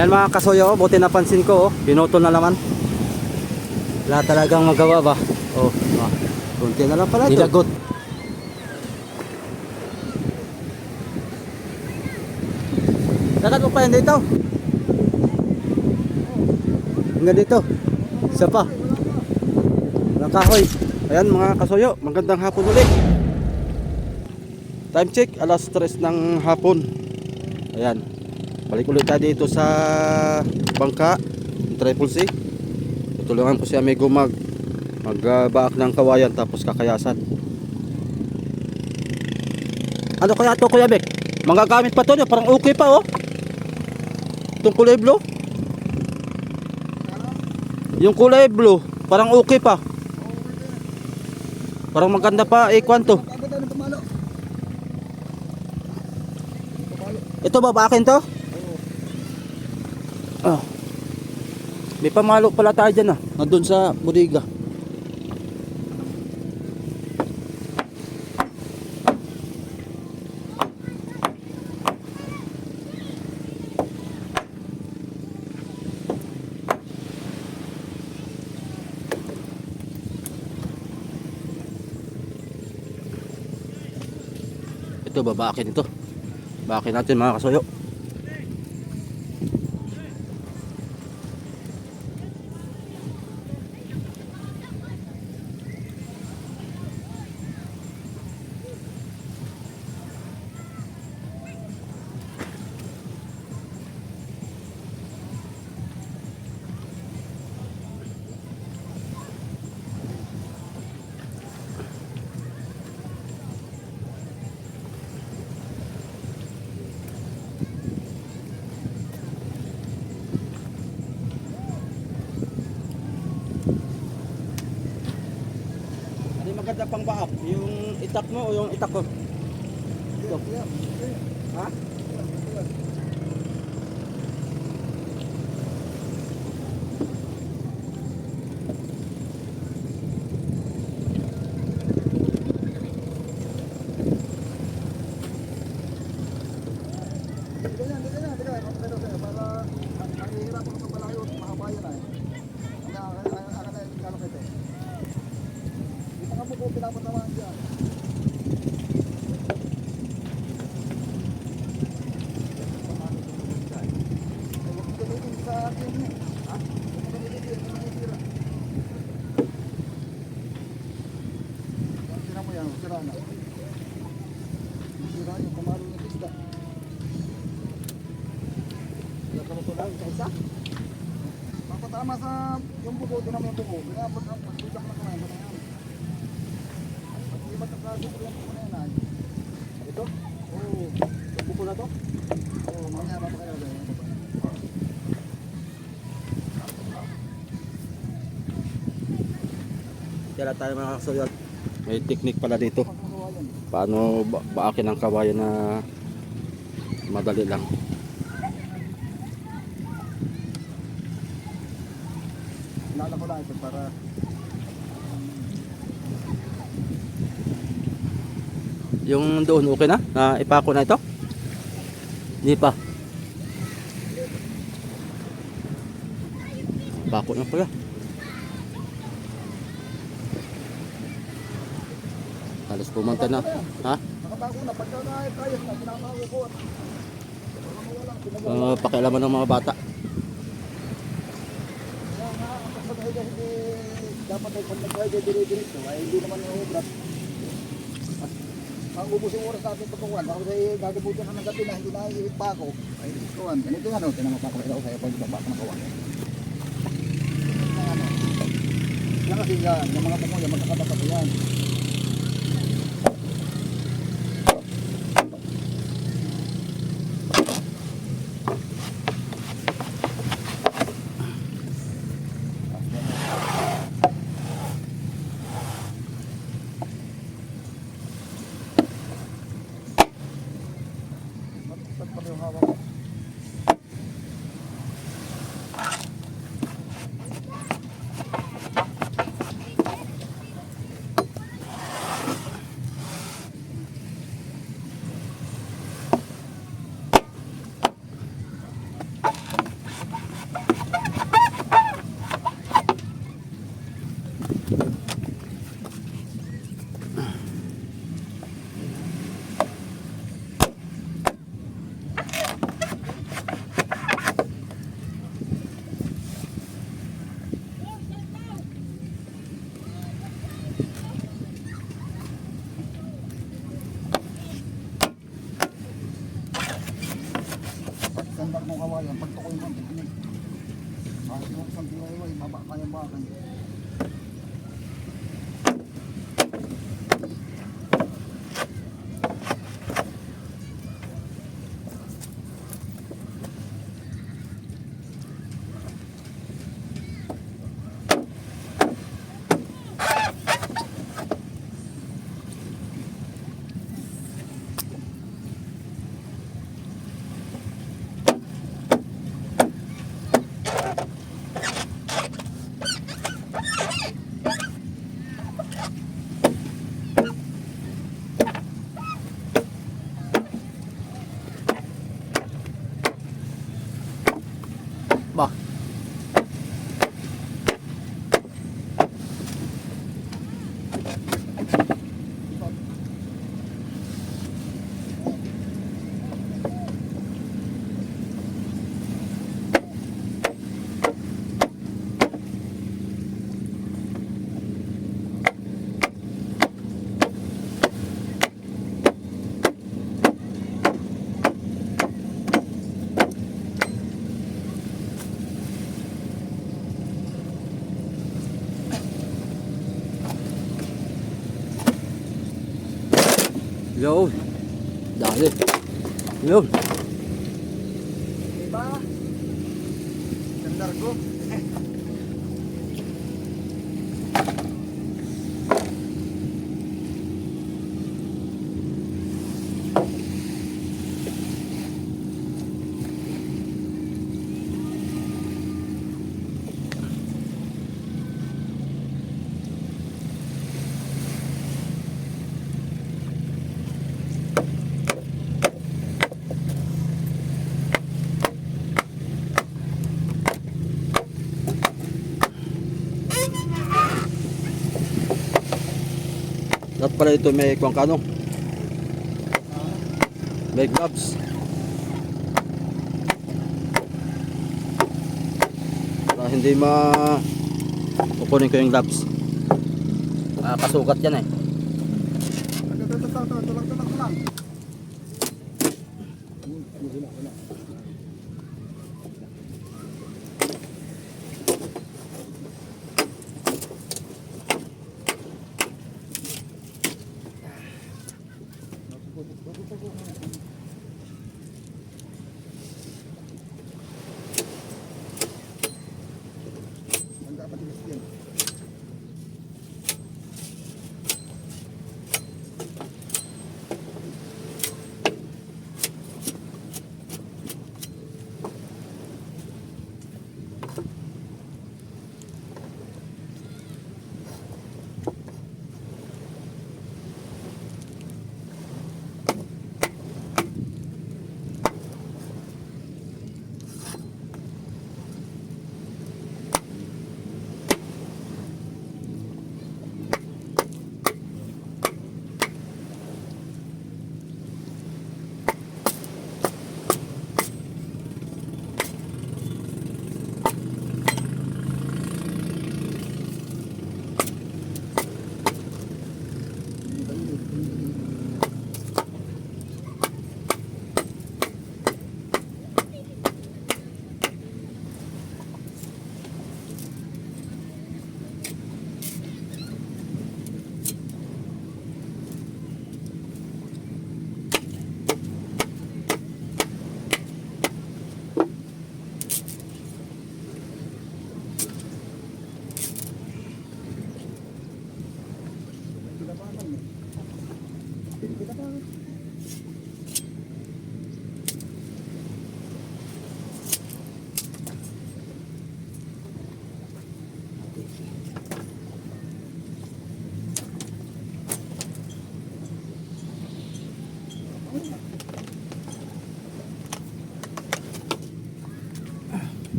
Ayan mga kasuyo, buti napansin ko, pinutol na naman. Wala talagang magawa ba? Kunti na lang pala ito. Nilagot. Dagat mo pa yan dito. Hanggang dito. Isa pa. Walang kahoy. Ayan mga kasuyo, magandang hapon ulit. Time check, alas 3 ng hapon. Ayan. Balik ulit tayo dito sa bangka, Triple C. Tutulungan ko si amigo magbaak ng kawayan tapos kakayasan. Ano kaya to Kuya Bek? Magagamit pa to, parang okay pa oh. Itong kulay blue. Yung kulay blue, parang okay pa. Parang maganda pa, kwanto. Ito ba akin to? Oh. May pamalo pala tayo dyan nandun sa bodega. Ito ba akin ito? Bakin natin mga kasuyo. Maganda pang baak, yung itak mo o yung itak ko? Ito. Ha? Papatama sa yung buko, tinama yung buko. Kaya pag-isak na kumain, kumain. Pag-ibat ang klase ko yung buko na yan ay. Ito? Oo. Yung buko na to? Oo, mamaya ba kayo? Kaya tayo mga kasuyo. May technique pala dito. Paano baakin ang kawayan na madali lang. Lala ko lang ito para Yung doon okay na? Na ipako na ito? Hindi pa. Pako na pala. Halos pumunta na. Ha? nakapako na. Pagka kaya na, pinapako ko. Pakialaman ng mga bata. Dapat ay pag nag-ride dire-diretso ay hindi naman yung obra. Ang ubus yung oras natin pagkukuhan, baka kasi gagabutin ka ng gabi na hindi na iipit pa ako. Ay, kuhan, ganito yung tinamapako ito sa'yo pag ibaba ka ng kawan. Yan kasi yan, yung mga pako yan, magkakatapat yan. yan. Pagtukoy mo ang teknik. Kahit yung isang DIY, kayang bakay. Bah. Yun. Dali. Yun. Diba? Gandar ko. Dapat pala ito may kuwang kano. May gloves. Para hindi kukunin ko yung gloves. Kasugat yan eh. Tulak lang.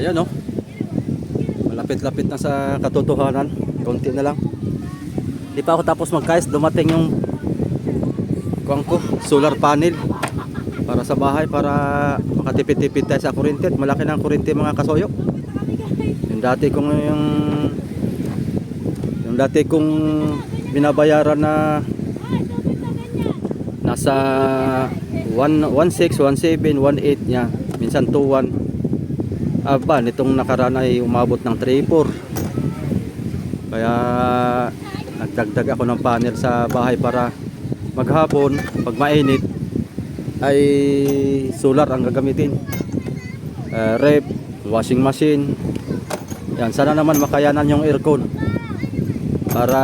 Ayan oh. Malapit-lapit na sa katotohanan. Konti na lang. Di pa ako tapos magkais, dumating yung kuwang ko, solar panel para sa bahay para makatipid-tipid tayo sa kuryente. At malaki ng kuryente mga kasoyo. Yung dati kong binabayaran na nasa 1.6, 1.7, 1.8 niya, minsan 2.1. Aba, nitong nakaraan ay umabot ng 3.4. Kaya nagdagdag ako ng panel sa bahay para maghapon, pag mainit ay solar ang gagamitin. Ref, washing machine. Yan, sana naman makayanan yung aircon para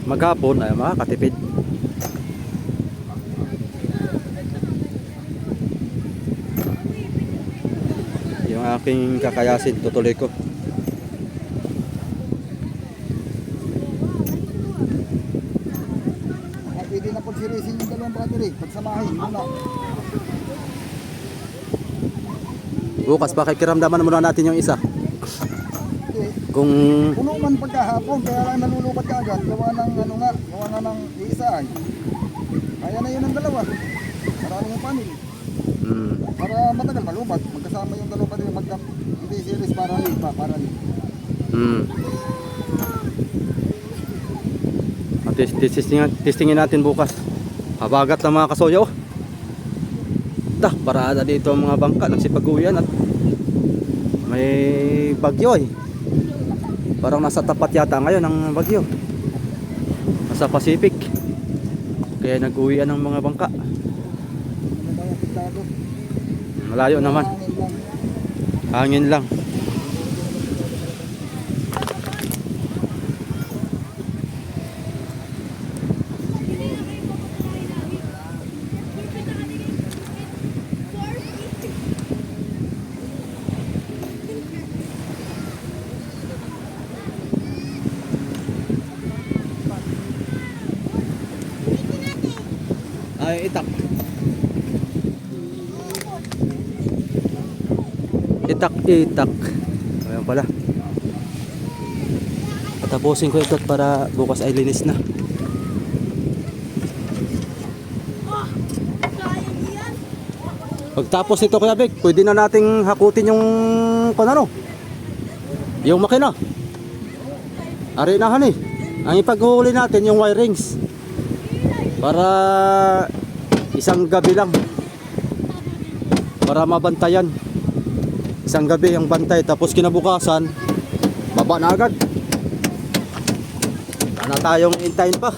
maghapon ay makakatipid. Yung aking kakayasin, tutuloy ko. Pwede na pagsirisin yung dalawang battery. Pagsamahin muna. Bukas pakikiramdaman muna natin yung isa. Kung Puno man pagkahapon, kaya lang nalulubat ka agad. Gawa ng ano nga, gawa na ng isa ay. Kaya na yun ang dalawa. Marami yung panel. Para matagal malubat. Magkasama yung dalawa pa rin. Hindi series para rin pa, para rin. testingin natin bukas. Habagat lang mga kasoyo. Parada dito ang mga bangka nagsipag-uwian at may bagyo eh. Parang nasa tapat yata ngayon ang bagyo. Nasa Pacific. Kaya nag-uwian ng mga bangka. Malayo naman. Hangin lang. Ay, itak. Itak. Ayan pala. Patapusin ko ito para bukas ay linis na. Pagtapos nito Kuya Bek, pwede na nating hakutin yung ano? Yung makina. Arinahan eh. Ang ipaghuli natin yung wirings. Para isang gabi lang. Para mabantayan. Isang gabi ang bantay tapos kinabukasan baba na agad. Wala na tayong intayin pa.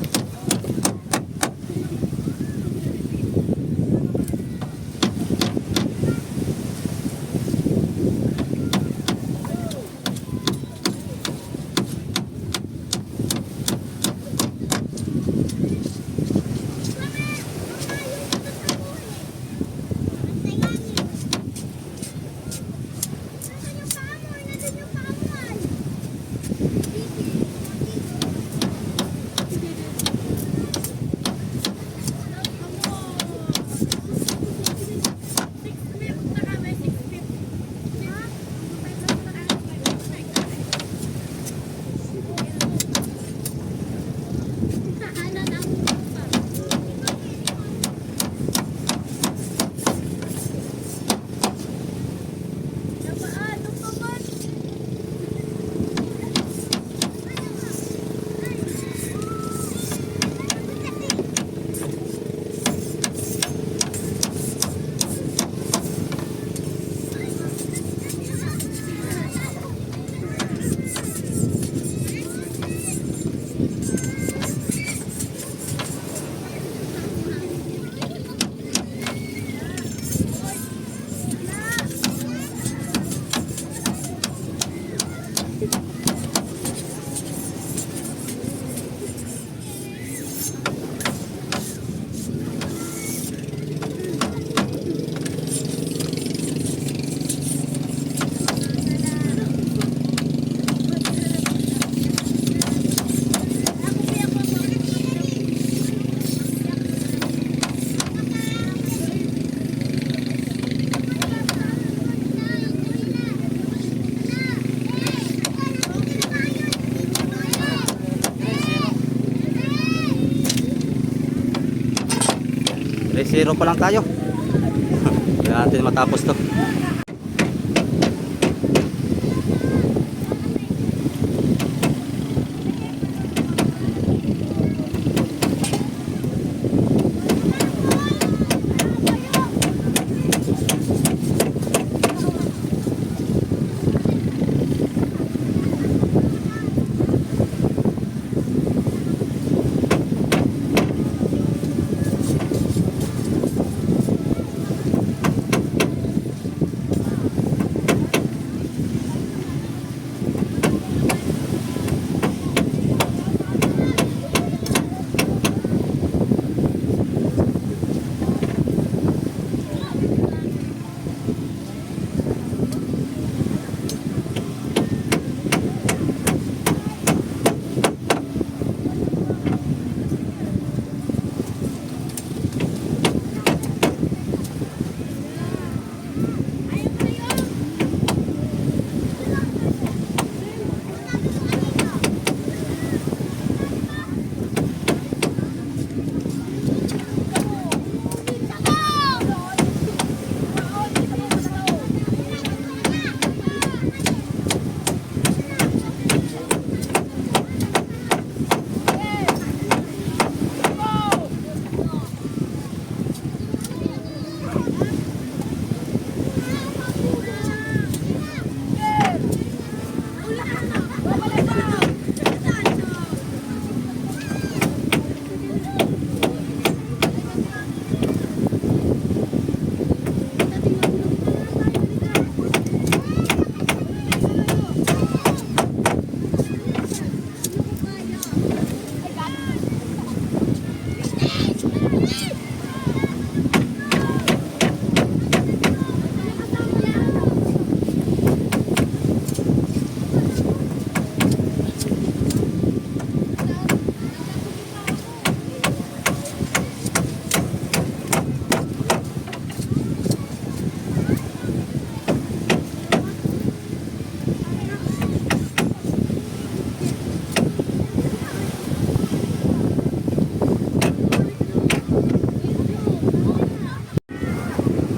zero pa lang tayo. Kaya natin matapos to.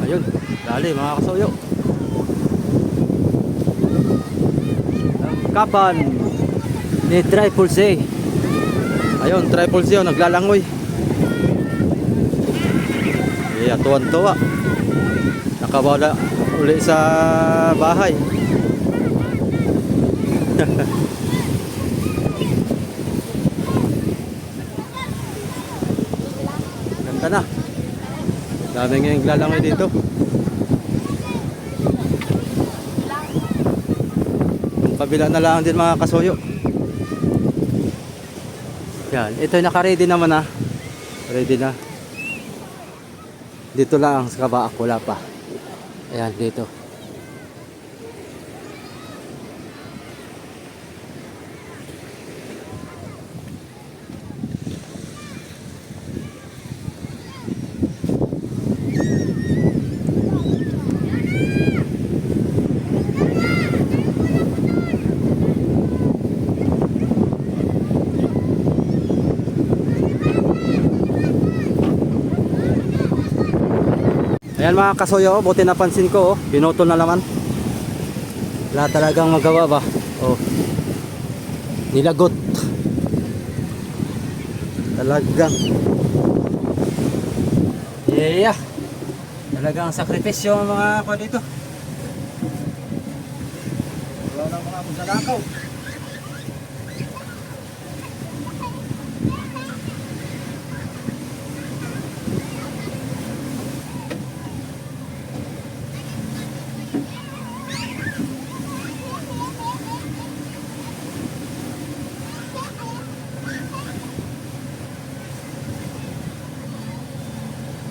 Ayun, dali mga kasuyo. Ang kaban ni Triple C. Ayun, Triple C oh, naglalangoy. Iya, tuwan-tuwa. Nakawala uli sa bahay. Ganda na. Dami ngayong lalangoy dito. Yung kabila na lang din mga kasuyo. Yan, ito naka-ready naman ah. Ready na. Dito lang sa kabaak, wala pa. Ayan, dito. Ayan mga kasuyo, buti napansin ko, oh, binutol na naman. Wala talagang magawa ba? Oh. Nilagot. Talagang. Yeah. Talagang sakripisyo ang mga kwa dito. Wala nang mga magsalakaw.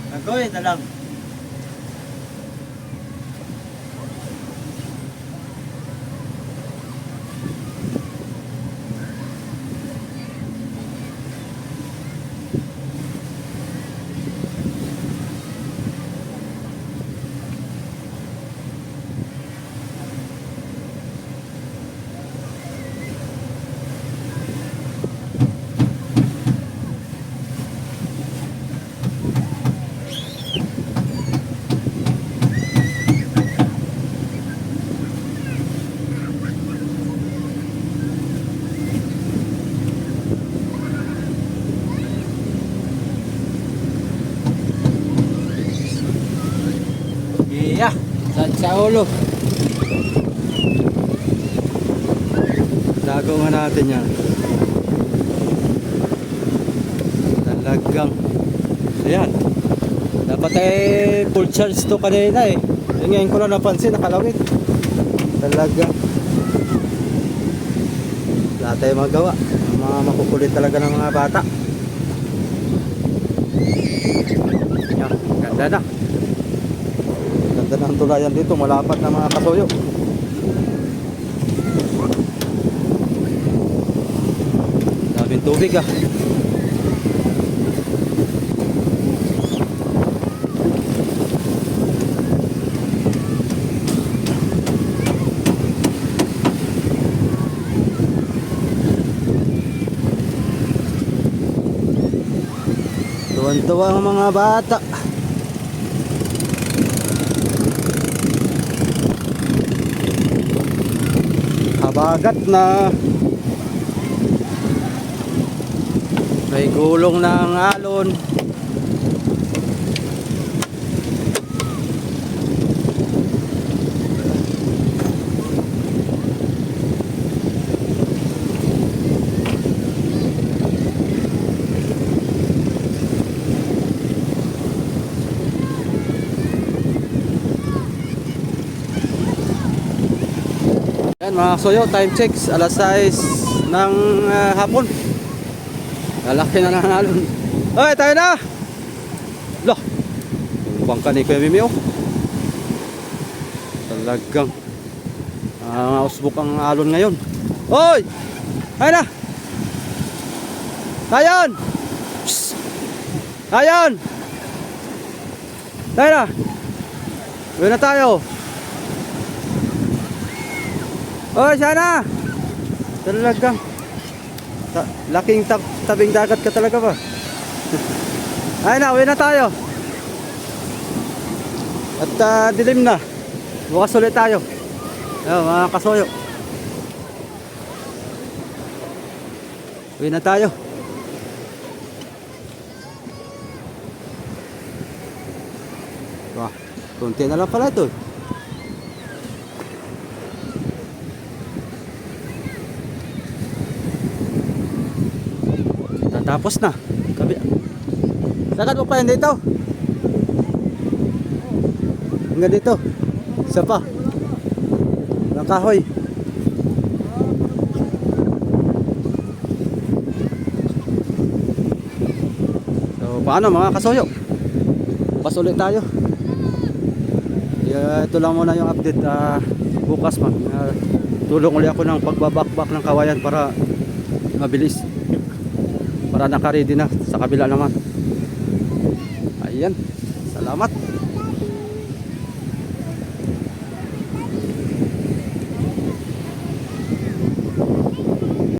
Nagawin na lang. Sa ulo. Dago nga natin yan. Talagang. Ayan. Dapat full charge to kanina eh. Ngayon ko lang napansin, nakalawit. Talaga. Wala tayong magawa. Mga makukulit talaga ng mga bata. Yan, ganda na. Ganda na ang tulayan dito. Malapat na mga kasuyo. Daming tubig ah. Tuwan-tuwa ang mga bata. Habagat na. May gulong ng alon. Yan mga kasuyo, time checks, alas 6 ng hapon. Lalaki na ng alon. Hoy, tayo na! Loh, yung bangka ni Kuya Mimi oh. Talagang usbok ang alon ngayon. Hoy! Tayo na! Tayon! Psst! Tayon! Tayo na! Uwi na tayo! Oh, sana. Talagang laking tabing dagat ka talaga ba? Ay na, uwi na tayo. At dilim na. Bukas ulit tayo. Ayun, mga kasuyo. Uwi na tayo. Wah, konti na lang pala ito. Tapos na. Sakad mo pa yan dito. Hanggang dito. Isa pa. Ang kahoy. So paano mga kasuyo? Bukas ulit tayo. Ito lang muna yung update. Bukas tulong ulit ako ng pagbabakbak ng kawayan para mabilis. Para naka-ready na sa kabila naman. Ayan. Salamat.